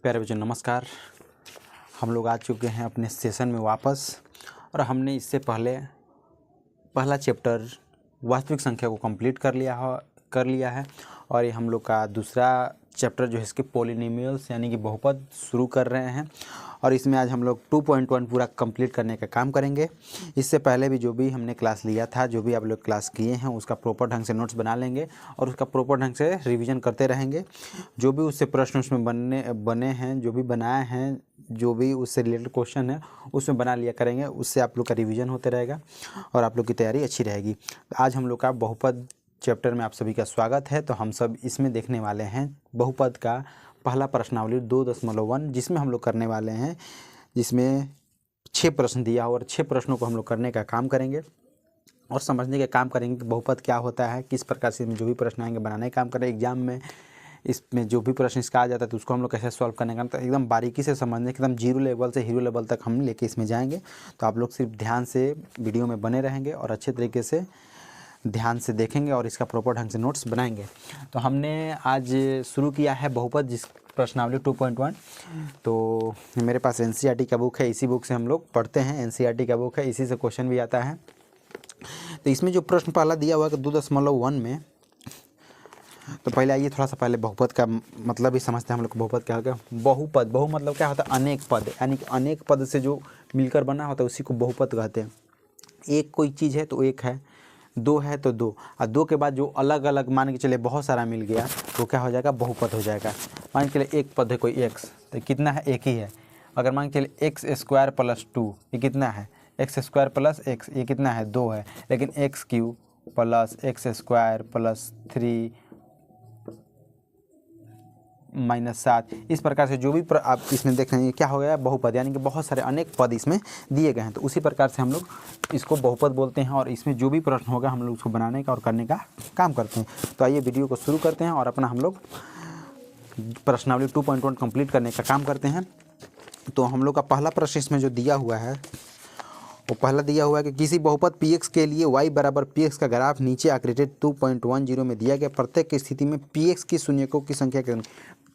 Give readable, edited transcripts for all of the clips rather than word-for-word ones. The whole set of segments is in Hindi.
प्यारे बच्चों नमस्कार। हम लोग आ चुके हैं अपने सेशन में वापस और हमने इससे पहले पहला चैप्टर वास्तविक संख्या को कंप्लीट कर लिया है और ये हम लोग का दूसरा चैप्टर जो है इसके पॉलिनोमियल्स यानी कि बहुपद शुरू कर रहे हैं और इसमें आज हम लोग 2.1 पूरा कंप्लीट करने का काम करेंगे। इससे पहले भी जो भी हमने क्लास लिया था, जो भी आप लोग क्लास किए हैं, उसका प्रॉपर ढंग से नोट्स बना लेंगे और उसका प्रॉपर ढंग से रिवीजन करते रहेंगे। जो भी उससे प्रश्न उसमें बने हैं, जो भी बनाए हैं, जो भी उससे रिलेटेड क्वेश्चन है उसमें बना लिया करेंगे। उससे आप लोग का रिवीजन होते रहेगा और आप लोग की तैयारी अच्छी रहेगी। आज हम लोग का बहुपद चैप्टर में आप सभी का स्वागत है। तो हम सब इसमें देखने वाले हैं बहुपद का पहला प्रश्नावली 2.1 जिसमें हम लोग करने वाले हैं, जिसमें 6 प्रश्न दिया हुआ और 6 प्रश्नों को हम लोग करने का काम करेंगे और समझने का काम करेंगे कि बहुपद क्या होता है, किस प्रकार से जो भी प्रश्न आएंगे बनाने का काम करें। एग्जाम में इसमें जो भी प्रश्न इसका आ जाता है तो उसको हम लोग कैसे सॉल्व करने का, तो एकदम बारीकी से समझने, एकदम जीरो लेवल से हीरो लेवल तक हम लेके इसमें जाएंगे। तो आप लोग सिर्फ ध्यान से वीडियो में बने रहेंगे और अच्छे तरीके से ध्यान से देखेंगे और इसका प्रॉपर ढंग से नोट्स बनाएंगे। तो हमने आज शुरू किया है बहुपद जिस प्रश्नावली 2.1। तो मेरे पास एनसीईआरटी का बुक है, इसी बुक से हम लोग पढ़ते हैं। एनसीईआरटी का बुक है, इसी से क्वेश्चन भी आता है। तो इसमें जो प्रश्न पहला दिया हुआ है 2.1 में, तो पहले आइए थोड़ा सा पहले बहुपद का मतलब ही समझते हैं हम लोग। बहुपद क्या होगा? बहुपद, बहु मतलब क्या होता है? अनेक पद, यानी कि अनेक पद से जो मिलकर बना होता है उसी को बहुपद कहते हैं। एक कोई चीज़ है तो एक है, दो है तो दो, और दो के बाद जो अलग अलग मान के चले बहुत सारा मिल गया तो क्या हो जाएगा? बहुपद हो जाएगा। मान के चले एक पद है कोई एक्स, तो कितना है? एक ही है। अगर मान के चले एक्स स्क्वायर प्लस 2, ये कितना है? एक्स स्क्वायर प्लस एक्स, ये कितना है? 2 है। लेकिन x cube plus x square plus 3 minus 7, इस प्रकार से जो भी आप इसमें देख रहे हैं क्या हो गया? बहुपद, यानी कि बहुत सारे अनेक पद इसमें दिए गए हैं। तो उसी प्रकार से हम लोग इसको बहुपद बोलते हैं और इसमें जो भी प्रश्न होगा हम लोग उसको बनाने का और करने का काम करते हैं। तो आइए वीडियो को शुरू करते हैं और अपना हम लोग प्रश्नावली 2.1 कंप्लीट करने का काम करते हैं। तो हम लोग का पहला प्रश्न इसमें जो दिया हुआ है वो पहला दिया हुआ है कि किसी बहुपद px के लिए y बराबर px का ग्राफ नीचे आकृति 2.10 में दिया गया प्रत्येक की स्थिति में px की शून्यकों की संख्या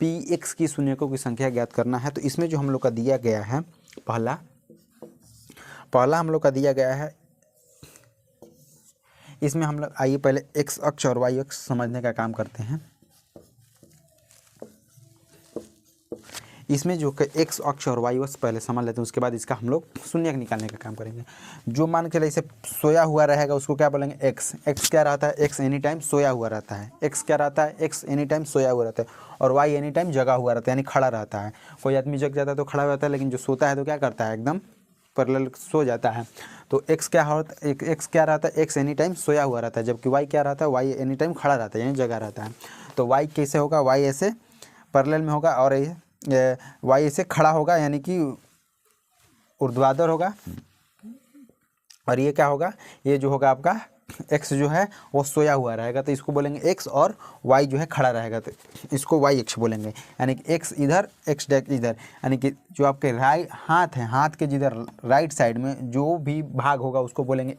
px की शून्यकों की संख्या ज्ञात करना है। तो इसमें जो हम लोग का दिया गया है पहला हम लोग का दिया गया है, इसमें हम लोग आइए पहले x अक्ष और y अक्ष समझने का काम करते हैं। इसमें जो एक्स अक्ष और वाई अक्ष पहले समझ लेते हैं, उसके बाद इसका हम लोग शून्य निकालने का काम करेंगे। जो मान के इसे सोया हुआ रहेगा उसको क्या बोलेंगे? एक्स। एक्स क्या रहता है? एक्स एनी टाइम सोया हुआ रहता है। एक्स क्या रहता है? एक्स एनी टाइम सोया हुआ रहता है। और वाई एनी टाइम जगा हुआ रहता है, यानी खड़ा रहता है। कोई आदमी जग जाता है तो खड़ा रहता है, लेकिन जो सोता है तो क्या करता है? एकदम पैरेलल सो जाता है। तो एक्स क्या होता है? एक्स क्या रहता है? एक्स एनी टाइम सोया हुआ रहता है। जबकि वाई क्या रहता है? वाई एनी टाइम खड़ा रहता है, यानी जगा रहता है। तो वाई कैसे होगा? वाई ऐसे पैरेलल में होगा और वाई ऐसे खड़ा होगा, यानी कि ऊर्ध्वाधर होगा। और ये क्या होगा? ये जो होगा आपका एक्स जो है वो सोया हुआ रहेगा, तो इसको बोलेंगे एक्स, और वाई जो है खड़ा रहेगा तो इसको वाई एक्स बोलेंगे। यानी कि एक्स इधर, एक्स डैश इधर, यानी कि जो आपके हाथ है, हाथ के जिधर राइट साइड में जो भी भाग होगा उसको बोलेंगे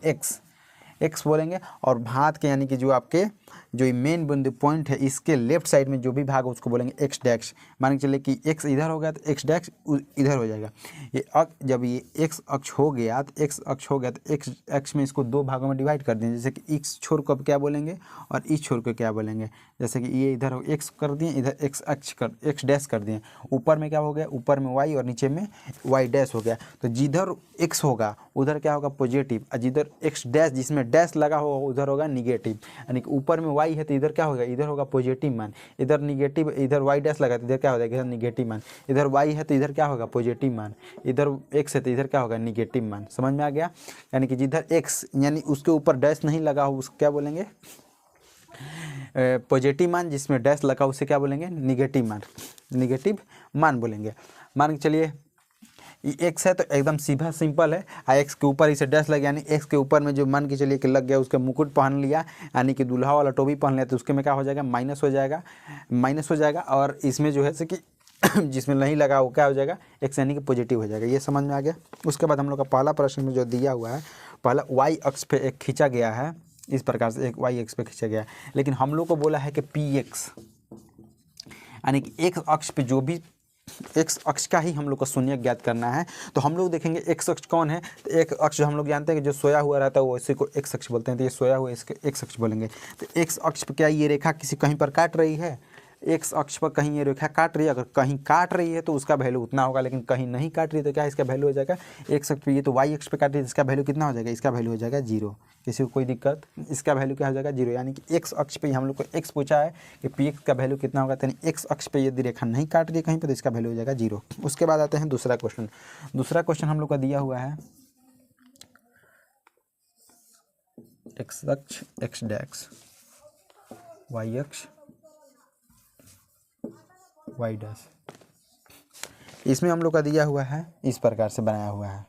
एक्स बोलेंगे। और हाथ के यानी कि जो आपके जो मेन बिंदु पॉइंट है इसके लेफ्ट साइड में जो भी भाग है उसको बोलेंगे एक्स डैश। मान के चलिए कि एक्स इधर हो गया तो एक्स डैश इधर हो जाएगा। जब ये एक्स अक्ष हो गया तो एक्स अक्ष में इसको दो भागों में डिवाइड कर दें। जैसे कि इस छोर को क्या बोलेंगे और इस छोर को क्या बोलेंगे? जैसे कि ये इधर एक्स कर दिए, इधर एक्स डैश कर दिए। ऊपर में क्या हो गया? ऊपर में वाई और नीचे में वाई डैश हो गया। तो जिधर एक्स होगा उधर क्या होगा? पॉजिटिव, और जिधर एक्स डैश जिसमें डैश लगा होगा उधर होगा निगेटिव। यानी कि ऊपर में वाई है तो इधर क्या होगा? इधर होगा पॉजिटिव मान। इधर निगेटिव, इधर वाई डैश लगा तो इधर क्या हो जाएगा? इधर निगेटिव मान। इधर वाई है तो इधर क्या होगा? पॉजिटिव मान। इधर एक्स है तो इधर क्या होगा? निगेटिव मान। समझ में आ गया? यानी कि जिधर एक्स यानी उसके ऊपर डैश नहीं लगा हो उसको क्या बोलेंगे? पॉजिटिव मान। जिसमें डैश लगा उसे क्या बोलेंगे? निगेटिव मान बोलेंगे। मान के चलिए एक्स है तो एकदम सीधा सिंपल है, और एक्स के ऊपर इसे डैश लग, यानी एक्स के ऊपर में जो मान के चलिए कि लग गया उसके मुकुट पहन लिया, यानी कि दूल्हा वाला टोपी पहन लिया, तो उसके में क्या हो जाएगा? माइनस हो जाएगा। और इसमें जो है कि जिसमें नहीं लगा वो क्या हो जाएगा? एक्स यानी कि पॉजिटिव हो जाएगा। ये समझ में आ गया? उसके बाद हम लोग का पहला प्रश्न में जो दिया हुआ है, पहला वाई अक्ष पे एक खींचा गया है, इस प्रकार से एक वाई अक्ष पे खींचा गया है। लेकिन हम लोग को बोला है कि पी एक्स, यानी कि एक अक्ष पे जो भी एक्स अक्ष का ही हम लोग को शून्यक ज्ञात करना है। तो हम लोग देखेंगे एक्स अक्ष कौन है, तो एक अक्ष जो हम लोग जानते हैं कि जो सोया हुआ रहता है वो इसी को एक्स अक्ष बोलते हैं, तो ये सोया हुआ इसके एक्स अक्ष बोलेंगे। तो एक्स अक्ष पर क्या ये रेखा किसी कहीं पर काट रही है, एक्स अक्ष पर कहीं ये रेखा काट रही है, अगर कहीं काट रही है तो उसका वैल्यू उतना होगा, लेकिन कहीं नहीं काट रही है तो क्या इसका वैल्यू हो जाएगा एक्स अक्ष पे, ये तो वाई अक्ष पे काट रही है, इसका वैल्यू कितना हो जाएगा, इसका वैल्यू हो जाएगा 0। किसी को कोई दिक्कत, इसका वैल्यू क्या हो जाएगा 0, यानी कि एक्स अक्ष पे हम लोग को एक्स पूछा है कि पी एक्स का वैल्यू कितना होगा, यानी एक्स अक्ष पे यदि रेखा नहीं काट रही है कहीं पर तो इसका वैल्यू हो जाएगा 0। उसके बाद आते हैं दूसरा क्वेश्चन। दूसरा क्वेश्चन हम लोग का दिया हुआ है एक्स अक्ष एक्स डैश, वाई अक्ष वाई डैश, इसमें हम लोग का दिया हुआ है इस प्रकार से बनाया हुआ है,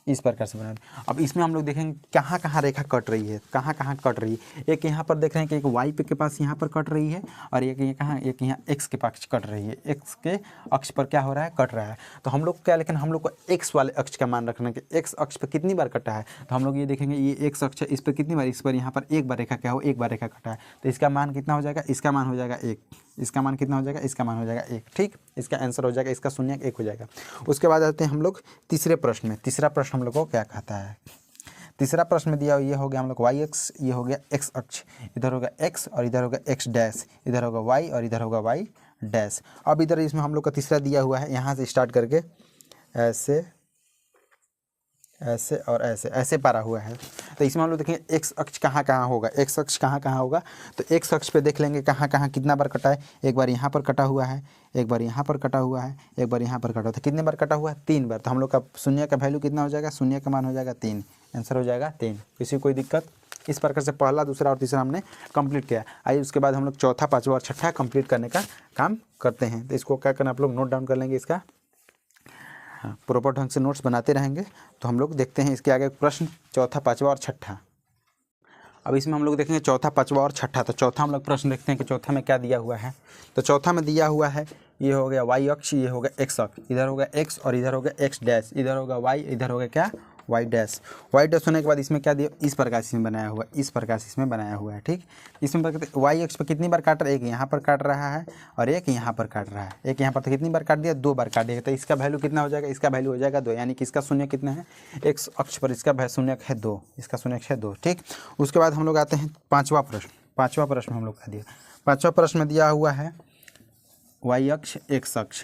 इस प्रकार से बनाया। अब इसमें हम लोग देखेंगे कहाँ कहाँ रेखा कट रही है, कहाँ कहाँ कट रही है। एक यहाँ पर देख रहे हैं कि एक वाई पे के पास यहाँ पर कट रही है, और एक ये कहाँ, एक यहाँ एक्स के पास कट रही है, एक्स के अक्ष पर क्या हो रहा है, कट रहा है। तो हम लोग क्या, लेकिन हम लोग को एक्स वाले अक्ष का मान रखना है कि एक्स अक्ष पर कितनी बार कटा है। तो हम लोग ये देखेंगे ये एक्स अक्ष है, इस पर कितनी बार, इस पर यहाँ पर एक बार रेखा क्या हो, एक बार रेखा कटा है, तो इसका मान कितना हो जाएगा, इसका मान हो जाएगा 1, इसका मान कितना हो जाएगा, इसका मान हो जाएगा 1। ठीक, इसका आंसर हो जाएगा, इसका शून्य 1 हो जाएगा। उसके बाद आते हैं हम लोग तीसरे प्रश्न में। तीसरा प्रश्न हम लोग को क्या कहता है, तीसरा प्रश्न में दिया ये हो गया हम लोग वाई एक्स, ये हो गया एक्स अक्ष, इधर होगा एक्स और इधर होगा एक्स डैश, इधर होगा वाई और इधर होगा वाई डैश। अब इधर इसमें हम लोग का तीसरा दिया हुआ है, यहाँ से स्टार्ट करके ऐसे ऐसे और ऐसे ऐसे पारा हुआ है। तो इसमें हम लोग देखेंगे एक्स अक्ष कहाँ कहाँ होगा, एक्स अक्ष कहाँ कहाँ होगा। तो एक्स अक्ष पे देख लेंगे कहाँ कहाँ कितना बार कटा है, एक बार यहाँ पर कटा हुआ है, एक बार यहाँ पर कटा हुआ है, एक बार यहाँ पर कटा हुआ है। कितने बार कटा हुआ है, 3 बार। तो हम लोग का शून्य का वैल्यू कितना हो जाएगा, शून्य का मान हो जाएगा 3, आंसर हो जाएगा 3। किसी को कोई दिक्कत। इस प्रकार से पहला, दूसरा और तीसरा हमने कंप्लीट किया। आइए उसके बाद हम लोग चौथा, पाँचवा और छठा कंप्लीट करने का काम करते हैं। तो इसको क्या करना, आप लोग नोट डाउन कर लेंगे, इसका प्रॉपर ढंग से नोट्स बनाते रहेंगे। तो हम लोग देखते हैं इसके आगे प्रश्न चौथा, पाँचवा और छठा। अब इसमें हम लोग देखेंगे चौथा, पाँचवा और छठा। तो चौथा हम लोग प्रश्न देखते हैं कि चौथा में क्या दिया हुआ है। तो चौथा में दिया हुआ है ये हो गया वाई अक्ष, ये हो गया एक्स अक्ष, इधर हो गया एक्स और इधर हो गया एक्स डैश, इधर होगा वाई, इधर हो गया क्या, वाई डैश। वाई डैश होने के बाद इसमें क्या दिया, इस प्रकार से इसमें बनाया हुआ है, इस प्रकार से इसमें बनाया हुआ है। ठीक, इसमें वाई अक्ष पर कितनी बार काट रहा है, एक यहाँ पर काट रहा है और एक यहाँ पर काट रहा है। एक यहाँ पर तो कितनी बार काट दिया, 2 बार काट दिया। तो इसका वैल्यू कितना हो जाएगा, इसका वैल्यू हो जाएगा 2, यानी कि इसका शून्य कितना है, एक्स अक्ष पर इसका शून्य है 2, इसका शून्य है 2। ठीक, उसके बाद हम लोग आते हैं पाँचवा प्रश्न। पाँचवा प्रश्न हम लोग का दिया, पाँचवा प्रश्न में दिया हुआ है वाई अक्ष एक्स अक्ष,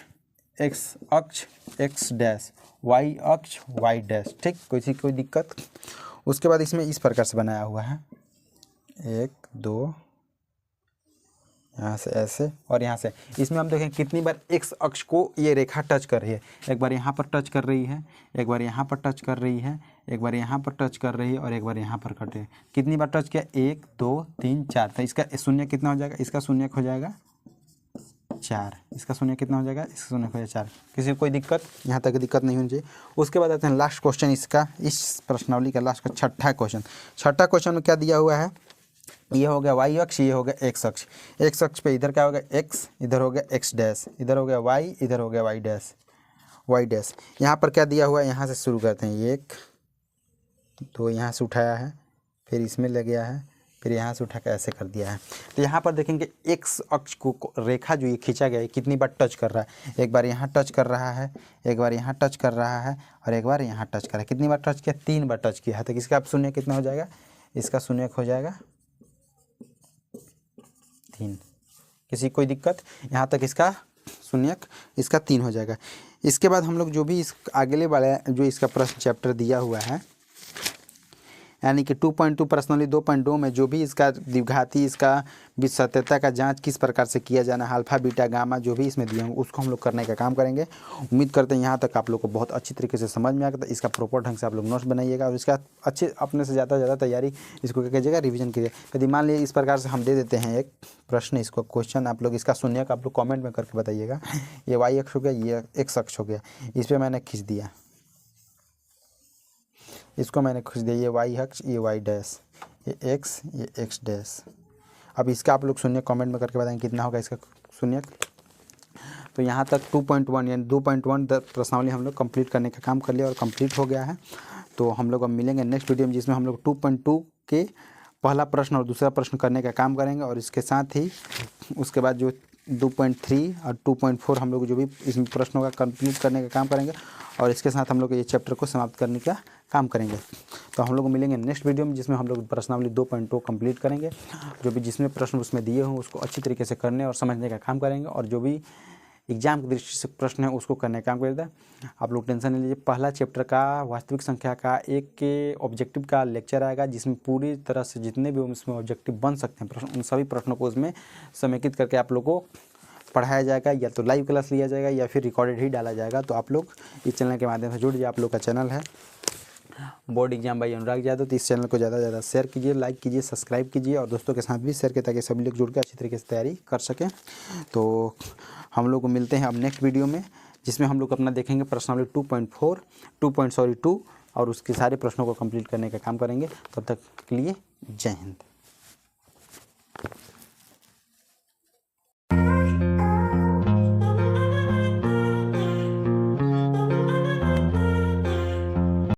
एक्स अक्ष एक्स डैश, वाई अक्ष वाई डैश। ठीक, कोई दिक्कत। उसके बाद इसमें इस प्रकार से बनाया हुआ है 1 2, यहाँ से ऐसे और यहाँ से। इसमें हम देखें कितनी बार एक्स अक्ष को ये रेखा टच कर रही है, एक बार यहाँ पर टच कर रही है, एक बार यहाँ पर टच कर रही है, एक बार यहाँ पर टच कर रही है और एक बार यहाँ पर कट रही है। कितनी बार टच किया, 1 2 3 4। तो इसका शून्य कितना हो जाएगा, इसका शून्य हो जाएगा 4, इसका शून्य कितना हो जाएगा, इसका शून्य हो जाएगा 4। किसी को कोई दिक्कत, यहाँ तक दिक्कत नहीं होनी चाहिए। उसके बाद आते हैं लास्ट क्वेश्चन इसका, इस प्रश्नावली का लास्ट का छठा क्वेश्चन। छठा क्वेश्चन में क्या दिया हुआ है, ये हो गया वाई अक्ष, ये हो गया एक्स अक्ष। एक्स अक्ष पे इधर क्या हो गया एक्स, इधर हो गया एक्स डैश, इधर हो गया वाई, इधर हो गया वाई डैश, वाई डैश। यहाँ पर क्या दिया हुआ है, यहाँ से शुरू करते हैं, 1 2, यहाँ से उठाया है, फिर इसमें ले गया है, फिर यहाँ से उठा के ऐसे कर दिया है। तो यहाँ पर देखेंगे एक्स अक्ष को रेखा जो ये खींचा गया है कितनी बार टच कर रहा है, एक बार यहाँ टच कर रहा है, एक बार यहाँ टच कर रहा है और एक बार यहाँ टच कर रहा है। कितनी बार टच किया, 3 बार टच किया है। तो इसका अब शून्य कितना हो जाएगा, इसका शून्य हो जाएगा 3। किसी कोई दिक्कत, यहाँ तक इसका शून्य, इसका 3 हो जाएगा। इसके बाद हम लोग जो भी इस अगले वाला जो इसका प्रश्न चैप्टर दिया हुआ है, यानी कि 2.2 प्रश्नावली 2.2 में जो भी इसका द्विघाती, इसका बीज सत्यता का जांच किस प्रकार से किया जाना है, अल्फा बीटा गामा जो भी इसमें दिए होंगे उसको हम लोग करने का काम करेंगे। उम्मीद करते हैं यहाँ तक आप लोग को बहुत अच्छी तरीके से समझ में आएगा। तो इसका प्रॉपर ढंग से आप लोग नोट्स बनाइएगा और इसका अच्छे अपने से ज़्यादा तैयारी इसको क्या कीजिएगा, रिविजन कीजिएगा। यदि मान लीजिए इस प्रकार से हम दे देते हैं एक प्रश्न, इसको क्वेश्चन आप लोग इसका शून्य का आप लोग कॉमेंट में करके बताइएगा। ये वाई अक्ष हो गया, ये एक्स अक्ष हो गया, इस पर मैंने खींच दिया, इसको मैंने खींच दिया, ये वाई अक्ष, ये वाई डैश, ये एक्स डैश। अब इसका आप लोग शून्य कमेंट में करके बताएंगे कितना होगा इसका शून्य। तो यहाँ तक 2.1 यानी 2.1 प्रश्नावली हम लोग कंप्लीट करने का काम कर लिया और कंप्लीट हो गया है। तो हम लोग अब मिलेंगे नेक्स्ट वीडियो में, जिसमें हम लोग 2.2 के पहला प्रश्न और दूसरा प्रश्न करने का काम करेंगे और इसके साथ ही उसके बाद जो 2.3 और 2.4 हम लोग जो भी इसमें प्रश्नों का कंप्लीट करने का काम करेंगे और इसके साथ हम लोग ये चैप्टर को समाप्त करने का काम करेंगे। तो हम लोग मिलेंगे नेक्स्ट वीडियो में, जिसमें हम लोग प्रश्नावली 2.2 कंप्लीट करेंगे। जो भी जिसमें प्रश्न उसमें दिए हों उसको अच्छी तरीके से करने और समझने का काम करेंगे, और जो भी एग्जाम की दृष्टि से प्रश्न है उसको करने का काम करेगा। आप लोग टेंशन नहीं लीजिए, पहला चैप्टर का वास्तविक संख्या का एक के ऑब्जेक्टिव का लेक्चर आएगा, जिसमें पूरी तरह से जितने भी उसमें ऑब्जेक्टिव बन सकते हैं प्रश्न, उन सभी प्रश्नों को उसमें समेकित करके आप लोग को पढ़ाया जाएगा, या तो लाइव क्लास लिया जाएगा या फिर रिकॉर्डेड ही डाला जाएगा। तो आप लोग इस चैनल के माध्यम से जुड़ जाइए। आप लोग का चैनल है board exam by Anurag Yadav. तो इस चैनल को ज़्यादा से ज़्यादा शेयर कीजिए, लाइक कीजिए, सब्सक्राइब कीजिए और दोस्तों के साथ भी शेयर कीजिए, ताकि सभी लोग जुड़ के अच्छी तरीके से तैयारी कर सकें। तो हम लोग को मिलते हैं अब नेक्स्ट वीडियो में, जिसमें हम लोग अपना देखेंगे प्रश्नावली 2.2 और उसके सारे प्रश्नों को कंप्लीट करने का काम करेंगे। तब तक के लिए जय हिंद।